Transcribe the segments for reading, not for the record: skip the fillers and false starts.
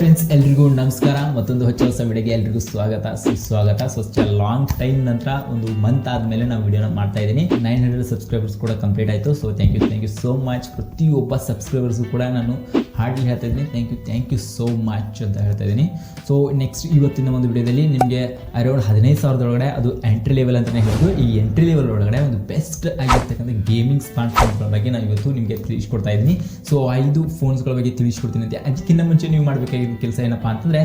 Friends, ಎಲ್ರಿಗೂ ನಮಸ್ಕಾರ. ಮತ್ತೊಂದು ಹೊಸ ವಿಡಿಯೋಗೆ ಎಲ್ರಿಗೂ ಸುಸ್ವಾಗತ. ಲಾಂಗ್ ಟೈಮ್ ನಂತರ ಒಂದು ಮಂತ್ ಆದಮೇಲೆ ನಾವು ವಿಡಿಯೋನ ಮಾಡ್ತಾ ಇದ್ದೀನಿ. 900 ಸಬ್ಸ್ಕ್ರೈಬರ್ಸ್ ಕೂಡ ಕಂಪ್ಲೀಟ್ ಆಯಿತು. So thank you so much. ಪ್ರತಿಯೊಬ್ಬ ಸಬ್ಸ್ಕ್ರೈಬರ್ಸ್ಗೂ ಕೂಡ ನಾನು ಹಾರ್ಡ್ಲಿ ಹೇಳ್ತಾ ಇದ್ದೀನಿ ಥ್ಯಾಂಕ್ ಯು ಸೋ ಮಚ್ ಅಂತ ಹೇಳ್ತಾ ಇದ್ದೀನಿ. ಸೊ ನೆಕ್ಸ್ಟ್ ಇವತ್ತಿನ ಒಂದು ವಿಡಿಯೋದಲ್ಲಿ ನಿಮಗೆ ಅರೌಂಡ್ 15,000 ಒಳಗಡೆ ಅದು ಎಂಟ್ರಿ ಲೆವೆಲ್ ಅಂತಲೇ ಹೇಳೋದು. ಈ ಎಂಟ್ರಿ ಲೆವೆಲ್ ಒಳಗಡೆ ಒಂದು ಬೆಸ್ಟ್ ಆಗಿರ್ತಕ್ಕಂಥ ಗೇಮಿಂಗ್ ಸ್ಮಾರ್ಟ್ಫೋನ್ಗಳ ಬಗ್ಗೆ ನಾನು ಇವತ್ತು ನಿಮಗೆ ತಿಳಿಸ್ಕೊಡ್ತಾ ಇದ್ದೀನಿ. ಸೊ 5 ಫೋನ್ಸ್ಗಳ ಬಗ್ಗೆ ತಿಳಿಸ್ಕೊಡ್ತೀನಿ ಅಂತ. ಅದಕ್ಕಿಂತ ಮುಂಚೆ ನೀವು ಮಾಡಬೇಕಾಗಿರೋ ಕೆಲಸ ಏನಪ್ಪ ಅಂತಂದರೆ,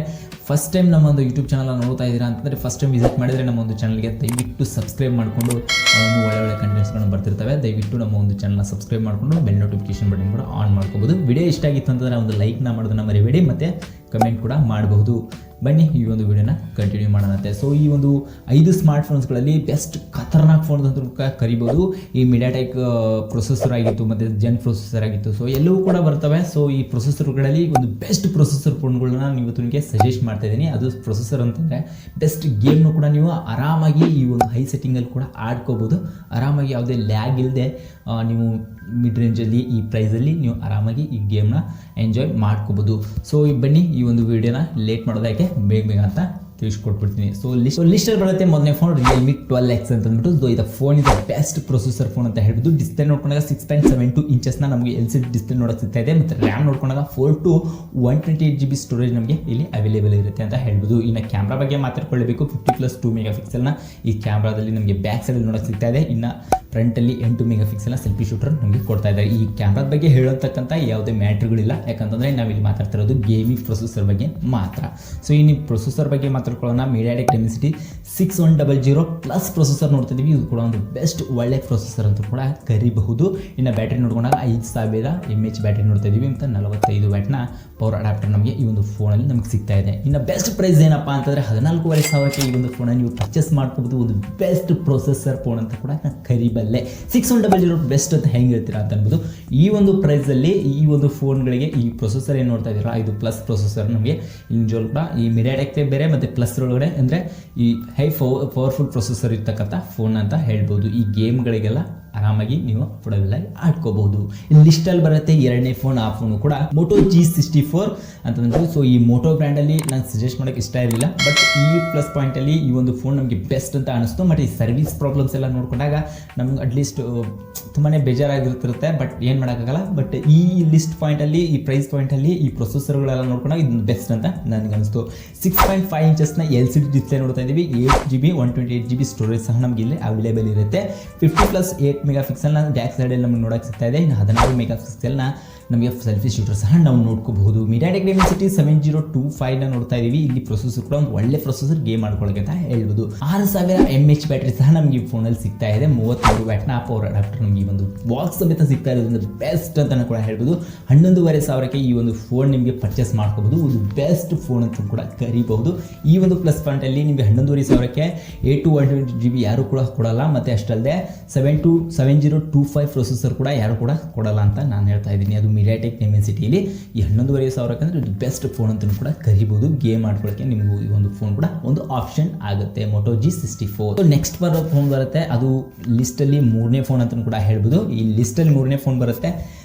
ಫಸ್ಟ್ ಟೈಮ್ ನಮ್ಮ ಒಂದು ಯೂಟ್ಯೂಬ್ ಚಾನಲ್ ನೋಡ್ತಾ ಇದ್ದೀರಾ ಅಂತಂದರೆ ಫಸ್ಟ್ ಟೈಮ್ ವಿಸಿಟ್ ಮಾಡಿದರೆ ನಮ್ಮ ಒಂದು ಚಾನಲ್ಗೆ ದಯವಿಟ್ಟು ಸಬ್ಸ್ಕ್ರೈಬ್ ಮಾಡಿಕೊಂಡು ಒಳ್ಳೆ ಕಂಟೆಂಟ್ಸ್ಗಳನ್ನು ಬರ್ತಿರ್ತವೆ. ದಯವಿಟ್ಟು ನಮ್ಮ ಒಂದು ಚಾನಲ್ನ ಸಬ್ಸ್ಕ್ರೈಬ್ ಮಾಡಿಕೊಂಡು ಬೆಲ್ ನೋಟಿಫಿಕೇಶನ್ ಬಟನ್ ಕೂಡ ಆನ್ ಮಾಡ್ಕೋಬೋದು. ವಿಡಿಯೋ ಇಷ್ಟ ಆಗಿತ್ತು ಅಂತಂದರೆ ಒಂದು ಲೈಕ್ನ ಮಾಡೋದನ್ನು ಮರಿಬೇಡಿ, ಮತ್ತು ಕಮೆಂಟ್ ಕೂಡ ಮಾಡಬಹುದು. ಬನ್ನಿ ಈ ಒಂದು ವಿಡಿಯೋನ ಕಂಟಿನ್ಯೂ ಮಾಡೋಣಂತೆ. ಸೊ ಈ ಒಂದು 5 ಸ್ಮಾರ್ಟ್ಫೋನ್ಸ್ಗಳಲ್ಲಿ ಬೆಸ್ಟ್ ಖತರ್ನಾಕ್ ಫೋನ್ ಅಂತ ಕರಿಬೋದು. ಈ ಮಿಡಿಯಾಟೆಕ್ ಪ್ರೊಸೆಸರ್ ಆಗಿತ್ತು ಮತ್ತು ಜೆನ್ ಪ್ರೊಸೆಸರ್ ಆಗಿತ್ತು. ಸೊ ಎಲ್ಲವೂ ಕೂಡ ಬರ್ತವೆ. ಸೊ ಈ ಪ್ರೊಸೆಸರ್ಗಳಲ್ಲಿ ಒಂದು ಬೆಸ್ಟ್ ಪ್ರೊಸೆಸರ್ ಫೋನ್ಗಳನ್ನ ಇವತ್ತು ನಿಮಗೆ ಸಜೆಸ್ಟ್ ಮಾಡ್ತಾ ಇದ್ದೀನಿ. ಅದು ಪ್ರೊಸೆಸರ್ ಅಂತಂದರೆ ಬೆಸ್ಟ್ ಗೇಮ್ನು ಕೂಡ ನೀವು ಆರಾಮಾಗಿ ಈ ಒಂದು ಹೈ ಸೆಟ್ಟಿಂಗಲ್ಲಿ ಕೂಡ ಆಡ್ಕೋಬೋದು. ಆರಾಮಾಗಿ ಯಾವುದೇ ಲ್ಯಾಗ್ ಇಲ್ಲದೆ ನೀವು ಮಿಡ್ ರೇಂಜಲ್ಲಿ ಈ ಪ್ರೈಸಲ್ಲಿ ನೀವು ಆರಾಮಾಗಿ ಈ ಗೇಮ್ನ ಎಂಜಾಯ್ ಮಾಡ್ಕೋಬೋದು. ಸೊ ಬನ್ನಿ ಈ ಒಂದು ವಿಡಿಯೋನ ಲೇಟ್ ಮಾಡೋದಕ್ಕೆ ಬೇಗ ಅಂತ ತಿಳಿಸ್ಕೊಟ್ಬಿಡ್ತೀನಿ. ಸೊ ಲಿಸ್ಟಲ್ಲಿ ಬರುತ್ತೆ. ಮೊದಲನೇ ಫೋನ್ ರಿಯಲ್ಮಿ 12X ಅಂತ ಅಂದ್ಬಿಟ್ಟು. ಇದು ಫೋನ್ ಇದು ಬೆಸ್ಟ್ ಪ್ರೊಸೆಸರ್ ಫೋನ್ ಅಂತ ಹೇಳ್ಬೋದು. ಡಿಸ್ಪ್ಲೇ ನೋಡ್ಕೊಂಡಾಗ 6.72 ಇಂಚಸ್ನ ನಮಗೆ LCD ಡಿಸ್ಪ್ಲೇ ನೋಡೋಕೆ ಸಿಗ್ತಾ ಇದೆ. ಮತ್ತು ರ್ಯಾಮ್ ನೋಡ್ಕೊಂಡಾಗ 4 to 128 GB ಸ್ಟೋರೇಜ್ ನಮಗೆ ಇಲ್ಲಿ ಅವೈಲೇಬಲ್ ಇರುತ್ತೆ ಅಂತ ಹೇಳ್ಬೋದು. ಇನ್ನು ಕ್ಯಾಮ್ರಾ ಬಗ್ಗೆ ಮಾತಾಡ್ಕೊಳ್ಳಬೇಕು. 50+2 ಮೆಗಾಪಿಕ್ಸೆಲ್ನ ಈ ಕ್ಯಾಮ್ರಾದಲ್ಲಿ ನಮಗೆ ಬ್ಯಾಕ್ ಸೈಡಲ್ಲಿ ನೋಡೋಕೆ ಸಿಗ್ತಾ ಇದೆ. ಇನ್ನು ಫ್ರಂಟಲ್ಲಿ 8 ಮೆಗಾಪಿಕ್ಸೆಲ್ನ ಸೆಲ್ಫಿ ಶೂಟರ್ ನಮಗೆ ಕೊಡ್ತಾ ಇದ್ದಾರೆ. ಈ ಕ್ಯಾಮ್ರಾದ ಬಗ್ಗೆ ಹೇಳತಕ್ಕಂಥ ಯಾವುದೇ ಮ್ಯಾಟ್ರ್ಗಳಿಲ್ಲ, ಯಾಕಂತಂದರೆ ನಾವಿಲ್ಲಿ ಮಾತಾಡ್ತಿರೋದು ಗೇಮಿಂಗ್ ಪ್ರೊಸೆಸರ್ ಬಗ್ಗೆ ಮಾತ್ರ. ಸೊ ಈ ಪ್ರೊಸೆಸರ್ ಬಗ್ಗೆ ಮಾತಾಡ್ಕೊಳ್ಳೋಣ. ಮೀಡಿಯಾಟೆಕ್ ಡಿಮೆನ್ಸಿಟಿ 6100 ಪ್ಲಸ್ ಪ್ರೊಸೆಸರ್ ನೋಡ್ತಿದ್ದೀವಿ. ಇದು ಕೂಡ ಒಂದು ಬೆಸ್ಟ್ ಒಳ್ಳೆ ಪ್ರೊಸೆಸರ್ ಅಂತ ಕೂಡ ಕರಿಬಹುದು. ಇನ್ನು ಬ್ಯಾಟ್ರಿ ನೋಡ್ಕೊಂಡಾಗ 5000 mAh ಬ್ಯಾಟ್ರಿ ನೋಡ್ತಾ ಇದ್ದೀವಿ. ಮತ್ತು 45 ವ್ಯಾಟ್ನ ಪವರ್ ಅಡಾಪ್ಟರ್ ನಮಗೆ ಈ ಒಂದು ಫೋನಲ್ಲಿ ನಮಗೆ ಸಿಗ್ತಾ ಇದೆ. ಇನ್ನು ಬೆಸ್ಟ್ ಪ್ರೈಸ್ ಏನಪ್ಪ ಅಂತಂದರೆ 14,500 ಈ ಒಂದು ಫೋನನ್ನು ನೀವು ಪರ್ಚೇಸ್ ಮಾಡ್ಕೋಬೋದು. ಒಂದು ಬೆಸ್ಟ್ ಪ್ರೊಸೆಸರ್ ಫೋನ್ ಅಂತ ಕೂಡ ನಾನು ಕರಿಬಲ್ಲೆ. 6100 ಬೆಸ್ಟ್ ಅಂತ ಹೆಂಗೆ ಹೇಳ್ತೀರಾ ಅಂತ ಅನ್ಬೋದು. ಈ ಒಂದು ಪ್ರೈಸಲ್ಲಿ ಈ ಒಂದು ಫೋನ್ಗಳಿಗೆ ಈ ಪ್ರೊಸೆಸರ್ ಏನು ನೋಡ್ತಾ ಇದ್ದೀರಾ, ಇದು ಪ್ಲಸ್ ಪ್ರೊಸೆಸರ್ ನಮಗೆ ಇಲ್ಲಿ ಕೂಡ ಈ ಮಿಡಿಯಾಟೆಕ್ ಬೇರೆ ಮತ್ತು ಪ್ಲಸ್ ಒಳಗಡೆ ಅಂದರೆ ಈ ಪವರ್ಫುಲ್ ಪ್ರೊಸೆಸರ್ ಇರ್ತಕ್ಕಂಥ ಫೋನ್ ಅಂತ ಹೇಳ್ಬೋದು. ಈ ಗೇಮ್ಗಳಿಗೆಲ್ಲ ಆರಾಮಾಗಿ ನೀವು ಫುಡಲ್ಲಿ ಆಡ್ಕೋಬಹುದು. ಇಲ್ಲಿ ಲಿಸ್ಟಲ್ಲಿ ಬರುತ್ತೆ ಎರಡನೇ ಫೋನ್. ಆ ಫೋನು ಕೂಡ ಮೋಟೋ G64 ಅಂತಂದ್ರೆ. ಸೊ ಈ ಮೋಟೋ ಬ್ರ್ಯಾಂಡಲ್ಲಿ ನಾನು ಸಜೆಸ್ಟ್ ಮಾಡೋಕ್ಕೆ ಇಷ್ಟ ಇರಲಿಲ್ಲ, ಬಟ್ ಈ ಪ್ಲಸ್ ಪಾಯಿಂಟಲ್ಲಿ ಈ ಒಂದು ಫೋನ್ ನಮಗೆ ಬೆಸ್ಟ್ ಅಂತ ಅನಿಸ್ತು. ಬಟ್ ಈ ಸರ್ವಿಸ್ ಪ್ರಾಬ್ಲಮ್ಸ್ ಎಲ್ಲ ನೋಡ್ಕೊಂಡಾಗ ನಮ್ಗೆ ಅಟ್ಲೀಸ್ಟ್ ತುಂಬಾ ಬೇಜಾರಾಗಿರ್ತಿರುತ್ತೆ. ಬಟ್ ಏನು ಮಾಡೋಕ್ಕಾಗಲ್ಲ. ಬಟ್ ಈ ಲಿಸ್ಟ್ ಪಾಯಿಂಟಲ್ಲಿ, ಈ ಪ್ರೈಸ್ ಪಾಯಿಂಟಲ್ಲಿ ಈ ಪ್ರೊಸೆಸರ್ಗಳೆಲ್ಲ ನೋಡ್ಕೊಂಡಾಗ ಇದು ಬೆಸ್ಟ್ ಅಂತ ನನಗೆ ಅನಿಸ್ತು. 6.5 ಇಂಚಸ್ನ LCD ಡಿಸ್ಪ್ಲೇ ನೋಡ್ತಾ ಇದ್ದೀವಿ. 8GB 128 GB ಸ್ಟೋರೇಜ್ ಸಹ ನಮಗೆ ಇಲ್ಲಿ ಅವೈಲೇಬಲ್ ಇರುತ್ತೆ. 50+8 ಮೆಗಾಪಿಕ್ಸೆಲ್ನ ಬ್ಯಾಕ್ ಸೈಡಲ್ಲಿ ನಮಗೆ ನೋಡೋಕೆ ಸಿಗ್ತಾ ಇದೆ. ಇನ್ನು 16 ಮೆಗಾಪಿಕ್ಸೆಲ್ನ ನಮಗೆ ಸೆಲ್ಫಿ ಶೂಟರ್ ಸಹ ನಾವು ನೋಡ್ಕೋಬಹುದು. ಮೀಡಿಯಾಟೆಕ್ ಡಿಮೆನ್ಸಿಟಿ 7025ನ ನೋಡ್ತಾ ಇದ್ದೀವಿ. ಇಲ್ಲಿ ಪ್ರೊಸೆಸರ್ ಕೂಡ ಒಂದು ಒಳ್ಳೆ ಪ್ರೊಸೆಸರ್ ಗೇಮ್ ಆಡ್ಕೊಳ್ಳೋಕೆ ಅಂತ ಹೇಳ್ಬೋದು. 6000 mAh ಬ್ಯಾಟ್ರಿ ಸಹ ನಮಗೆ ಈ ಫೋನಲ್ಲಿ ಸಿಗ್ತಾ ಇದೆ. 33 ವ್ಯಾಟ್ನ ಪವರ್ ಅಡಾಪ್ಟರ್ ನಮಗೆ ಈ ಒಂದು ಬಾಕ್ಸ್ ಸಮೇತ ಸಿಗ್ತಾ ಇರೋದ್ರಿಂದ ಬೆಸ್ಟ್ ಅಂತ ಕೂಡ ಹೇಳ್ಬೋದು. 11,500 ಈ ಒಂದು ಫೋನ್ ನಿಮಗೆ ಪರ್ಚೇಸ್ ಮಾಡ್ಕೋಬಹುದು. ಒಂದು ಬೆಸ್ಟ್ ಫೋನ್ ಅಂತ ಕೂಡ ಕರಿಬಹುದು. ಈ ಒಂದು ಪ್ಲಸ್ ಪಾಯಿಂಟಲ್ಲಿ ನಿಮಗೆ 11,500 8 to 120 GB ಯಾರು ಕೂಡ ಕೊಡಲ್ಲ. ಮತ್ತು ಅಷ್ಟಲ್ಲದೆ 7025 ಪ್ರೊಸೆಸರ್ ಕೂಡ ಯಾರು ಕೂಡ ಕೊಡಲ್ಲ ಅಂತ ನಾನು ಹೇಳ್ತಾ ಇದ್ದೀನಿ. ಅದು ಮೀಡಿಯಾಟೆಕ್ ಡಿಮೆನ್ಸಿಟಿಯಲ್ಲಿ ಈ 11,500 ಅಂದರೆ ಇದು ಬೆಸ್ಟ್ ಫೋನ್ ಅಂತ ಕೂಡ ಕರಿಬಹುದು. ಗೇಮ್ ಆಡ್ಕೊಳ್ಳೋಕ್ಕೆ ನಿಮಗೂ ಈ ಒಂದು ಫೋನ್ ಕೂಡ ಒಂದು ಆಪ್ಷನ್ ಆಗುತ್ತೆ. Moto G64. ನೆಕ್ಸ್ಟ್ ಬರೋ ಫೋನ್ ಬರುತ್ತೆ. ಅದು ಲಿಸ್ಟಲ್ಲಿ 3ನೇ ಫೋನ್ ಅಂತ ಕೂಡ ಹೇಳ್ಬೋದು. ಈ ಲಿಸ್ಟಲ್ಲಿ 3ನೇ ಫೋನ್ ಬರುತ್ತೆ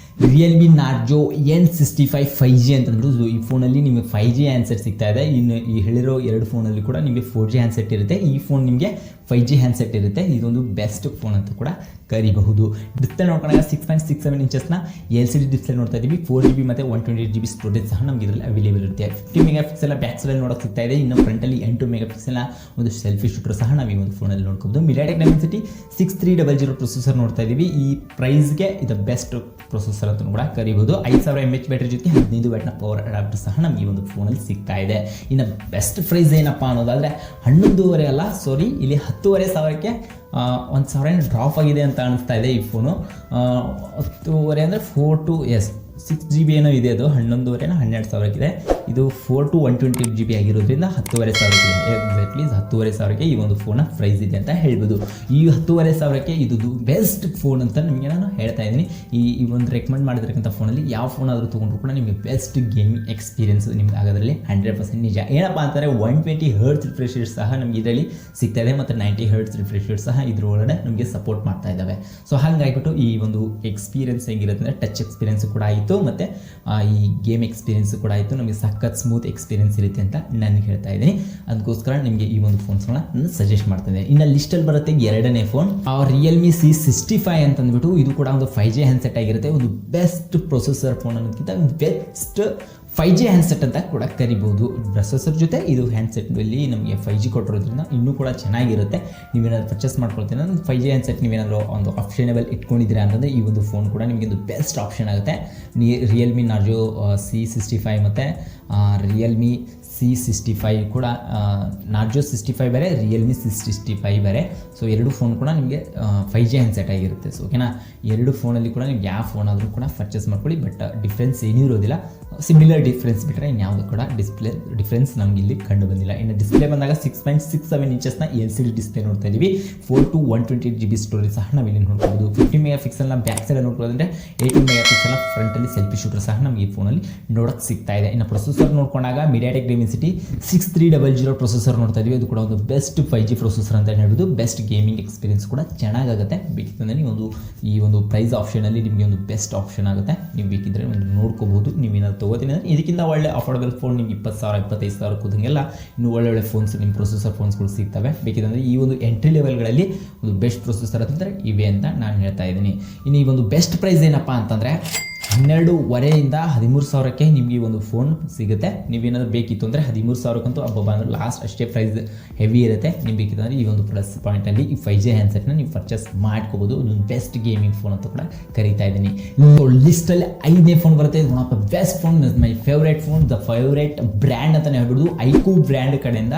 ರಿಯಲ್ಮಿ ನಾರ್ಜೋ N65 5G ಅಂತಂದ್ರು. ಈ ಫೋನಲ್ಲಿ ನಿಮಗೆ 5G ಹ್ಯಾಂಡ್ಸೆಟ್ ಸಿಗ್ತಾ ಇದೆ. ಇನ್ನು ಈ ಹೇಳಿರೋ 2 ಫೋನಲ್ಲಿ ಕೂಡ ನಿಮಗೆ 4G ಹ್ಯಾಂಡ್ಸೆಟ್ ಇರುತ್ತೆ. ಈ ಫೋನ್ ನಿಮಗೆ 5G ಹ್ಯಾಂಡ್ಸೆಟ್ ಇರುತ್ತೆ. ಇದೊಂದು ಬೆಸ್ಟ್ ಫೋನ್ ಅಂತ ಕೂಡ ಕರಿಬಹುದು. ಡಿಸ್ಪ್ಲೇ ನೋಡ್ಕೊಂಡಾಗ 6.67 ಇಂಚಸ್ನ LCD ಡಿಸ್ಪ್ಲೇ ನೋಡ್ತಾ ಇದ್ದೀವಿ. 4GB ಮತ್ತು 128 GB ಸ್ಟೋರೇಜ್ ಸಹ ನಮಗೆ ಇದರಲ್ಲಿ ಅವೈಲೇಬಲ್ ಇರುತ್ತೆ. 50 ಮೆಗಾಪಿಕ್ಸೆಲ್ ಬ್ಯಾಕ್ ಸೈಡಲ್ಲಿ ನೋಡೋಕೆ ಸಿಗ್ತಾ ಇದೆ. ಇನ್ನು ಫ್ರಂಟಲ್ಲಿ 8 ಮೆಗಾಪಿಕ್ಸೆಲ್ನ ಒಂದು ಸೆಲ್ಫಿ ಶೂಟರ್ ಸಹ ನಾವು ಈ ಒಂದು ಫೋನಲ್ಲಿ ನೋಡ್ಕೋಬಹುದು. ಮಿಡಿಯಾಟೆಕ್ ಡಿಮೆನ್ಸಿಟಿ 6300 ಪ್ರೊಸೆಸರ್ ನೋಡ್ತಾ ಇದ್ದೀವಿ. ಈ ಪ್ರೈಸ್ಗೆ ಇದು ಬೆಸ್ಟ್ ಪ್ರೊಸೆಸರ್ ಅಂತ ಕೂಡ ಕರಿಬಹುದು. 5000 mAh ಬ್ಯಾಟ್ರಿ ಜೊತೆ 15 ವ್ಯಾಟ್ನ ಪವರ್ ಅಡಾಪ್ಟರ್ ಸಹ ನಮಗೆ ಈ ಒಂದು ಫೋನಲ್ಲಿ ಸಿಗ್ತಾ ಇದೆ. ಇನ್ನು ಬೆಸ್ಟ್ ಪ್ರೈಸ್ ಏನಪ್ಪ ಅನ್ನೋದಾದರೆ 11,500 ಅಲ್ಲ, ಸಾರಿ, ಇಲ್ಲಿ 10,500ಕ್ಕೆ 1,000 ಡ್ರಾಪ್ ಆಗಿದೆ ಅಂತ ಅನಿಸ್ತಾ ಇದೆ. ಈ ಫೋನು 10,500 ಅಂದರೆ 4 to 6GB ಏನೋ ಇದೆ. ಅದು 11,500 12,000 ಇದು 4 to 128 GB ಆಗಿರೋದ್ರಿಂದ 10,500 ಇದೆ. ಎಕ್ಸಾಕ್ಟ್ಲಿ 10,500 ಈ ಒಂದು ಫೋನ ಪ್ರೈಸ್ ಇದೆ ಅಂತ ಹೇಳ್ಬೋದು. ಈ 10,500 ಇದು ಬೆಸ್ಟ್ ಫೋನ್ ಅಂತ ನಿಮಗೆ ನಾನು ಹೇಳ್ತಾ ಇದ್ದೀನಿ. ಈ ಒಂದು ರೆಕಮೆಂಡ್ ಮಾಡಿರ್ತಕ್ಕಂಥ ಫೋನಲ್ಲಿ ಯಾವ ಫೋನ್ ಆದರೂ ತೊಗೊಂಡ್ರು ಕೂಡ ನಿಮಗೆ ಬೆಸ್ಟ್ ಗೇಮಿಂಗ್ ಎಕ್ಸ್ಪೀರಿಯನ್ಸ್ ನಿಮ್ಗೆ ಆಗೋದ್ರಲ್ಲಿ 100% ನಿಜ. ಏನಪ್ಪ ಅಂತಾರೆ 120 Hz ರಿಫ್ರೆಶ್ ರೇಟ್ ಸಹ ನಮಗೆ ಇದರಲ್ಲಿ ಸಿಗ್ತಾ ಇದೆ. ಮತ್ತು 90 Hz ರಿಫ್ರೆಶ್ ರೇಟ್ ಸಹ ಇದ್ರ ಒಳಗಡೆ ನಮಗೆ ಸಪೋರ್ಟ್ ಮಾಡ್ತಾ ಇದ್ದಾವೆ. ಸೊ ಹಾಗಾಗಿಬಿಟ್ಟು ಈ ಒಂದು ಎಕ್ಸ್ಪೀರಿಯನ್ಸ್ ಹೆಂಗಿರುತ್ತೆ ಅಂದರೆ ಟಚ್ ಎಕ್ಸ್ಪೀರಿಯನ್ಸ್ ಕೂಡ ಈ ಆಯಿತು, ಮತ್ತು ಈ ಗೇಮ್ ಎಕ್ಸ್ಪೀರಿಯೆನ್ಸ್ ಕೂಡ ಆಯಿತು, ನಮಗೆ ಸಖತ್ ಸ್ಮೂತ್ ಎಕ್ಸ್ಪೀರಿಯೆನ್ಸ್ ಇರುತ್ತೆ ಅಂತ ನಾನು ಹೇಳ್ತಾ ಇದ್ದೀನಿ. ಅದಕ್ಕೋಸ್ಕರ ನಿಮಗೆ ಈ ಒಂದು ಫೋನ್ಸ್ಗಳನ್ನ ನಾನು ಸಜೆಸ್ಟ್ ಮಾಡ್ತಿದ್ದೆ. ಇನ್ನು ಲಿಸ್ಟಲ್ಲಿ ಬರುತ್ತೆ ಎರಡನೇ ಫೋನ್ ರಿಯಲ್ಮಿ C65 ಅಂತಂದ್ಬಿಟ್ಟು. ಇದು ಕೂಡ ಒಂದು 5G ಹ್ಯಾಂಡ್ಸೆಟ್ ಆಗಿರುತ್ತೆ. ಒಂದು ಬೆಸ್ಟ್ ಪ್ರೊಸೆಸರ್ ಫೋನ್ ಅನ್ನೋದಕ್ಕಿಂತ ಒಂದು ಬೆಸ್ಟ್ 5G ಹ್ಯಾಂಡ್ಸೆಟ್ ಅಂತ ಕೂಡ ಕರಿಬೋದು. ಪ್ರೊಸೆಸರ್ ಜೊತೆ ಇದು ಹ್ಯಾಂಡ್ಸೆಟ್ನಲ್ಲಿ ನಮಗೆ 5G ಕೊಟ್ಟಿರೋದ್ರಿಂದ ಇನ್ನೂ ಕೂಡ ಚೆನ್ನಾಗಿರುತ್ತೆ. ನೀವೇನಾದ್ರು ಪರ್ಚೇಸ್ ಮಾಡ್ಕೊಳ್ತೀನಿ ಅಂದರೆ 5G ಹ್ಯಾಂಡ್ಸೆಟ್ ನೀವೇನಾದರೂ ಒಂದು ಆಪ್ಷನೇಬಲ್ ಇಟ್ಕೊಂಡಿದ್ದೀರಾ ಅಂತಂದರೆ ಈ ಒಂದು ಫೋನ್ ಕೂಡ ನಿಮಗೆ ಒಂದು ಬೆಸ್ಟ್ ಆಪ್ಷನ್ ಆಗುತ್ತೆ. ರಿಯಲ್ಮಿ ನಾರ್ಜೋ C65 ಮತ್ತು ರಿಯಲ್ಮಿ C65 ಕೂಡ, ನಾರ್ಜೋ 65 ಬೇರೆ, ರಿಯಲ್ಮಿ C65 ಬೇರೆ. ಸೊ ಎರಡು ಫೋನ್ ಕೂಡ ನಿಮಗೆ 5G ಹ್ಯಾಂಡ್ಸೆಟ್ ಆಗಿರುತ್ತೆ. ಸೊ ಓಕೆನಾ, ಎರಡು ಫೋನಲ್ಲಿ ಕೂಡ ನಿಮ್ಗೆ ಯಾವ ಫೋನ್ ಆದರೂ ಕೂಡ ಪರ್ಚೇಸ್ ಮಾಡ್ಕೊಳ್ಳಿ. ಬಟ್ ಡಿಫ್ರೆನ್ಸ್ ಏನೂ ಇರೋದಿಲ್ಲ, ಸಿಮಿಲರ್ ಡಿಫ್ರೆನ್ಸ್ ಬಿಟ್ಟರೆ ಇನ್ಯಾವುದು ಕೂಡ ಡಿಫ್ರೆನ್ಸ್ ನಮ್ಗೆ ಇಲ್ಲಿ ಕಂಡು ಬಂದಿಲ್ಲ. ಇನ್ನು ಡಿಸ್ಪ್ಲೇ ಬಂದಾಗ 6.67 ಇಂಚಸ್ನ LCD ಡಿಸ್ಪ್ಲೇ ನೋಡ್ತಾ ಇದ್ದೀವಿ. 4 to 128 GB ಸ್ಟೋರೇಜ್ ಸಹ ನಾವಿಲ್ಲಿ ನೋಡ್ಬೋದು. 50 ಮೆಗಾ ಪಿಕ್ಸೆಲ್ನ ಬ್ಯಾಕ್ ಸೈಡ್ ನೋಡ್ಕೊಳ್ಳೋದಂದರೆ 18 ಮೆಗಾ ಪಿಕ್ಸೆಲ್ನ ಫ್ರಂಟಲ್ಲಿ ಸೆಲ್ಫಿ ಶೂಟರ್ ಸಹ ನಮಗೆ ಈ ಫೋನಲ್ಲಿ ನೋಡೋಕ್ಕೆ ಸಿಗ್ತಾ ಇದೆ. ಇನ್ನು ಪ್ರೊಸೆಸರ್ ನೋಡ್ಕೊಂಡಾಗ ಮೀಡಿಯಾಟೆಕ್ ಡಿಮೆನ್ಸಿಟಿ 6300 ಪ್ರೊಸೆಸರ್ ನೋಡ್ತಾ ಇದ್ದೀವಿ. ಅದು ಕೂಡ ಒಂದು ಬೆಸ್ಟ್ 5G ಪ್ರೊಸೆಸರ್ ಅಂತ ಹೇಳ್ಬೋದು. ಬೆಸ್ಟ್ ಗೇಮಿಂಗ್ ಎಕ್ಸ್ಪೀರಿಯನ್ಸ್ ಕೂಡ ಚೆನ್ನಾಗಾಗುತ್ತೆ. ಬೇಕಿತ್ತಂದರೆ ನೀವು ಈ ಒಂದು ಪ್ರೈಸ್ ಆಪ್ಷನಲ್ಲಿ ನಿಮಗೆ ಒಂದು ಬೆಸ್ಟ್ ಆಪ್ಷನ್ ಆಗುತ್ತೆ. ನೀವು ಬೇಕಿದ್ದರೆ ಒಂದು ನೋಡ್ಕೋಬಹುದು. ನೀವೇನಾದ್ರು ತೊಗೋತೀನಿ ಅಂದರೆ ಇದಕ್ಕಿಂತ ಒಳ್ಳೆ ಅಫೋರ್ಡಬಲ್ ಫೋನ್ ನಿಮ್ಗೆ 20,000 25,000 ಕೂದಂಗೆಲ್ಲ ಇನ್ನೂ ಒಳ್ಳೊಳ್ಳೆ ಫೋನ್ಸ್ ನಿಮ್ಮ ಪ್ರೊಸೆಸರ್ ಫೋನ್ಸ್ಗಳು ಸಿಗ್ತವೆ. ಬೇಕಿದ್ದರೆ ಈ ಒಂದು ಎಂಟ್ರಿ ಲೆವೆಲ್ಗಳಲ್ಲಿ ಒಂದು ಬೆಸ್ಟ್ ಪ್ರೊಸೆಸರ್ ಅಂತಂದರೆ ಇವೆ ಅಂತ ನಾನು ಹೇಳ್ತಾ ಇದ್ದೀನಿ. ಇನ್ನು ಈ ಒಂದು ಬೆಸ್ಟ್ ಪ್ರೈಸ್ ಏನಪ್ಪ ಅಂತಂದರೆ 12,500ರಿಂದ 13,000ಕ್ಕೆ ನಿಮಗೆ ಒಂದು ಫೋನ್ ಸಿಗುತ್ತೆ. ನೀವೇನಾದರೂ ಬೇಕಿತ್ತು ಅಂದರೆ 13,000ಕ್ಕಂತೂ ಹಬ್ಬ ಅಂದರೆ ಲಾಸ್ಟ್ ಅಷ್ಟೇ ಪ್ರೈಸ್ ಹೆವಿ ಇರುತ್ತೆ. ನೀವು ಬೇಕಿತ್ತಂದರೆ ಈ ಒಂದು ಪ್ಲಸ್ ಪಾಯಿಂಟಲ್ಲಿ ಈ 5G ಹ್ಯಾಂಡ್ಸೆಟ್ನ ನೀವು ಪರ್ಚೇಸ್ ಮಾಡ್ಕೋಬೋದು. ಒಂದು ಬೆಸ್ಟ್ ಗೇಮಿಂಗ್ ಫೋನ್ ಅಂತ ಕೂಡ ಕರೀತಾ ಇದ್ದೀನಿ. ಲಿಸ್ಟಲ್ಲಿ 5ನೇ ಫೋನ್ ಬರುತ್ತೆ. One of the best phone, my favourite phone, the favourite brand ಅಂತಲೇ ಹೇಳ್ಬಿಟ್ಟು ಐಕೂ ಬ್ರ್ಯಾಂಡ್ ಕಡೆಯಿಂದ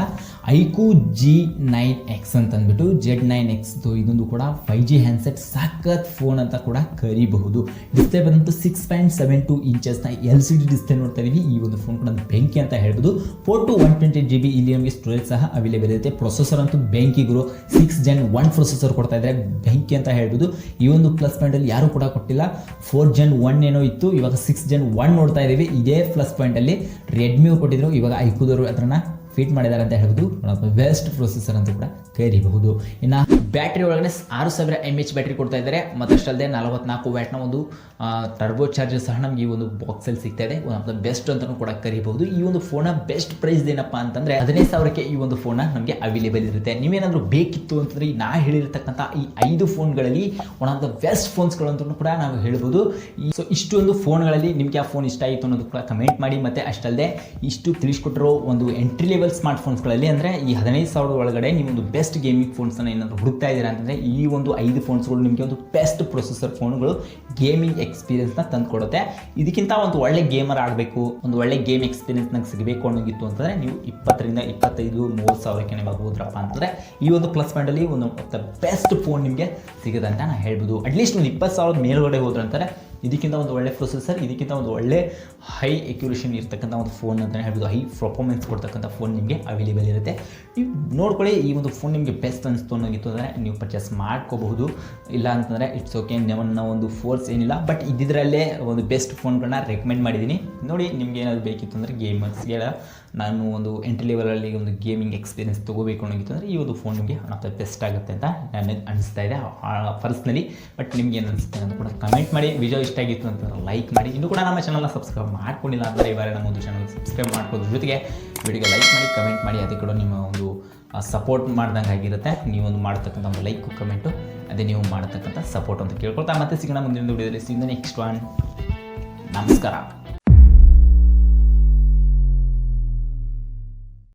ಐಕೂ G9X ಅಂತಂದ್ಬಿಟ್ಟು Z9X ಇದೊಂದು ಕೂಡ 5G ಹ್ಯಾಂಡ್ಸೆಟ್ ಸಖತ್ ಫೋನ್ ಅಂತ ಕೂಡ ಕರಿಬಹುದು. ಡಿಸ್ಪ್ಲೇ ಬಂದ್ಬಿಟ್ಟು 6.72 ಇಂಚಸ್ನ LCD ಡಿಸ್ಪ್ಲೇ ನೋಡ್ತಾ ಇದೀವಿ. ಈ ಒಂದು ಫೋನ್ ಕೂಡ ಬೆಂಕಿ ಅಂತ ಹೇಳ್ಬೋದು. 4 to 128 GB ಇಲ್ಲಿ ನಮಗೆ ಸ್ಟೋರೇಜ್ ಸಹ ಅವೈಲೇಬಲ್ ಇರುತ್ತೆ. ಪ್ರೊಸೆಸರ್ ಅಂತೂ ಬೆಂಕಿ ಗುರು, 6 Gen 1 ಪ್ರೊಸೆಸರ್ ಕೊಡ್ತಾ ಇದ್ದಾರೆ, ಬೆಂಕಿ ಅಂತ ಹೇಳ್ಬೋದು. ಈ ಒಂದು ಪ್ಲಸ್ ಪಾಯಿಂಟಲ್ಲಿ ಯಾರು ಕೂಡ ಕೊಟ್ಟಿಲ್ಲ. 4 Gen 1 ಏನೋ ಇತ್ತು, ಇವಾಗ 6 Gen 1 ನೋಡ್ತಾ ಇದ್ದೀವಿ. ಇದೇ ಪ್ಲಸ್ ಪಾಯಿಂಟಲ್ಲಿ ರೆಡ್ಮಿ ಅವರು ಕೊಟ್ಟಿದ್ರು, ಇವಾಗ ಐಕೂದವರು ಅದನ್ನ ಫಿಟ್ ಮಾಡಿದ್ದಾರೆ ಅಂತ ಹೇಳ್ಬೋದು. ಬೆಸ್ಟ್ ಪ್ರೊಸೆಸರ್ ಅಂತ ಕೂಡ ಕರಿಬಹುದು. ಇನ್ನು ಬ್ಯಾಟ್ರಿ ಒಳಗಡೆ 6000 mAh ಬ್ಯಾಟ್ರಿ ಕೊಡ್ತಾ ಇದ್ದಾರೆ. ಮತ್ತಷ್ಟಲ್ಲದೆ 44 ವ್ಯಾಟ್ನ ಒಂದು ಟರ್ಬೋ ಚಾರ್ಜರ್ ಸಹ ನಮಗೆ ಈ ಒಂದು ಬಾಕ್ಸಲ್ಲಿ ಸಿಗ್ತಾ ಇದೆ. ಒನ್ ಆಫ್ ದ ಬೆಸ್ಟ್ ಅಂತಲೂ ಕೂಡ ಕರಿಬಹುದು. ಈ ಒಂದು ಫೋನ ಬೆಸ್ಟ್ ಪ್ರೈಸ್ ಏನಪ್ಪ ಅಂತಂದರೆ 15,000ಕ್ಕೆ ಈ ಒಂದು ಫೋನ ನಮಗೆ ಅವೈಲೇಬಲ್ ಇರುತ್ತೆ. ನೀವೇನಾದರೂ ಬೇಕಿತ್ತು ಅಂತಂದರೆ ನಾ ಹೇಳಿರ್ತಕ್ಕಂಥ ಈ 5 ಫೋನ್ಗಳಲ್ಲಿ ಒನ್ ಆಫ್ ದ ಬೆಸ್ಟ್ ಫೋನ್ಸ್ಗಳು ಅಂತ ಕೂಡ ನಾವು ಹೇಳ್ಬೋದು. ಸೊ ಇಷ್ಟೊಂದು ಫೋನ್ಗಳಲ್ಲಿ ನಿಮ್ಗೆ ಯಾವ ಫೋನ್ ಇಷ್ಟ ಆಯಿತು ಅನ್ನೋದು ಕೂಡ ಕಮೆಂಟ್ ಮಾಡಿ. ಮತ್ತು ಅಷ್ಟಲ್ಲದೆ ಇಷ್ಟು ತಿಳಿಸ್ಕೊಟ್ಟಿರೋ ಒಂದು ಎಂಟ್ರಿ ಲೆವೆಲ್ ಸ್ಮಾರ್ಟ್ ಫೋನ್ಸ್ಗಳಲ್ಲಿ ಅಂದರೆ ಈ 15,000 ಒಳಗಡೆ ನೀವೊಂದು ಬೆಸ್ಟ್ ಗೇಮಿಂಗ್ ಫೋನ್ಸನ್ನು ಏನಾದರೂ ಹುಡುಕ್ತಾ ಇದ್ದೀರಾ ಅಂತಂದರೆ ಈ ಒಂದು 5 ಫೋನ್ಸ್ಗಳು ನಿಮಗೆ ಒಂದು ಬೆಸ್ಟ್ ಪ್ರೊಸೆಸರ್ ಫೋನ್ಗಳು ಗೇಮಿಂಗ್ ಎಕ್ಸ್ಪೀರಿಯನ್ಸ್ನ ತಂದು ಕೊಡುತ್ತೆ. ಇದಕ್ಕಿಂತ ಒಂದು ಒಳ್ಳೆ ಗೇಮರ್ ಆಗಬೇಕು, ಒಂದು ಒಳ್ಳೆ ಗೇಮ್ ಎಕ್ಸ್ಪೀರಿಯನ್ಸ್ ನಂಗೆ ಸಿಗಬೇಕು ಅನ್ನೋಗಿತ್ತು ಅಂತಂದರೆ ನೀವು 20ರಿಂದ 25-30,000ಕ್ಕೆ ನೀವು ಹೋದ್ರಪ್ಪ ಅಂತಂದರೆ ಈ ಒಂದು ಪ್ಲಸ್ ಪಾಯಿಂಟಲ್ಲಿ ಒಂದು ಬೆಸ್ಟ್ ಫೋನ್ ನಿಮಗೆ ಸಿಗುತ್ತೆ ಅಂತ ನಾನು ಹೇಳ್ಬೋದು. ಅಟ್ಲೀಸ್ಟ್ ಒಂದು 20,000 ಮೇಲ್ಗಡೆ ಹೋದ್ರೆ ಅಂತಾರೆ ಇದಕ್ಕಿಂತ ಒಂದು ಒಳ್ಳೆ ಪ್ರೊಸೆಸರ್, ಇದಕ್ಕಿಂತ ಒಂದು ಒಳ್ಳೆ ಹೈ ಎಕ್ಯುರೇಷನ್ ಇರ್ತಕ್ಕಂಥ ಒಂದು ಫೋನ್ ಅಂತಲೇ ಹೇಳ್ಬೋದು. ಹೈ ಪರ್ಫಾರ್ಮೆನ್ಸ್ ಕೊಡ್ತಕ್ಕಂಥ ಫೋನ್ ನಿಮಗೆ ಅವೈಲೇಬಲ್ ಇರುತ್ತೆ. ನೀವು ನೋಡ್ಕೊಳ್ಳಿ, ಈ ಒಂದು ಫೋನ್ ನಿಮಗೆ ಬೆಸ್ಟ್ ಅನಿಸ್ತು ಅನ್ನೋಗಿತ್ತು ಅಂದರೆ ನೀವು ಪರ್ಚೇಸ್ ಮಾಡ್ಕೋಬಹುದು. ಇಲ್ಲ ಅಂತಂದರೆ ಇಟ್ಸ್ ಓಕೆ, ನನ್ನ ಒಂದು ಫೋರ್ಸ್ ಏನಿಲ್ಲ. ಬಟ್ ಇದ್ದಿದ್ರಲ್ಲೇ ಒಂದು ಬೆಸ್ಟ್ ಫೋನ್ಗಳನ್ನ ರೆಕಮೆಂಡ್ ಮಾಡಿದ್ದೀನಿ. ನೋಡಿ, ನಿಮ್ಗೆ ಏನಾದರೂ ಬೇಕಿತ್ತು ಅಂದರೆ ಗೇಮರ್ಸ್ಗೆ ನಾನು ಒಂದು ಎಂಟ್ರಿ ಲೆವೆಲಲ್ಲಿ ಒಂದು ಗೇಮಿಂಗ್ ಎಕ್ಸ್ಪೀರಿಯನ್ಸ್ ತೊಗೋಬೇಕು ಅನ್ನೋಗಿತ್ತು ಅಂದರೆ ಈ ಒಂದು ಫೋನ್ ನಿಮಗೆ ಬೆಸ್ಟ್ ಆಗುತ್ತೆ ಅಂತ ನನಗೆ ಅನಿಸ್ತಾ ಇದೆ ಪರ್ಸ್ನಲಿ. ಬಟ್ ನಿಮ್ಗೆ ಏನು ಅನಿಸುತ್ತೆ ಅಂತ ಕೂಡ ಕಮೆಂಟ್ ಮಾಡಿ. ವಿಡಿಯೋ ಇಷ್ಟ ಆಗಿತ್ತು ಅಂತ ಲೈಕ್ ಮಾಡಿ. ಇನ್ನೂ ಕೂಡ ನಮ್ಮ ಚಾನಲ್ನ ಸಬ್ಸ್ಕ್ರೈಬ್ ಮಾಡ್ಕೊಂಡಿಲ್ಲ ಅಂದರೆ ಇವಾಗ ನಮ್ಮ ಒಂದು ಚಾನಲ್ ಸಬ್ಸ್ಕ್ರೈಬ್ ಮಾಡ್ಕೊಳ್ಳೋದ್ರ ಜೊತೆಗೆ ವಿಡಿಯೋಗೆ ಲೈಕ್ ಮಾಡಿ, ಕಮೆಂಟ್ ಮಾಡಿ. ಅದಕ್ಕೆ ಕೂಡ ನಿಮ್ಮ ಒಂದು ಸಪೋರ್ಟ್ ಮಾಡ್ದಂಗೆ ಆಗಿರುತ್ತೆ. ನೀವೊಂದು ಮಾಡ್ತಕ್ಕಂಥ ಒಂದು ಲೈಕು ಕಮೆಂಟು ಅದೇ ನೀವು ಮಾಡತಕ್ಕಂಥ ಸಪೋರ್ಟ್ ಅಂತ ಕೇಳ್ಕೊಳ್ತಾ ಮತ್ತೆ ಸಿಗೋಣ ಮುಂದಿನ ವಿಡಿಯೋದಲ್ಲಿ. Next one. ನಮಸ್ಕಾರ.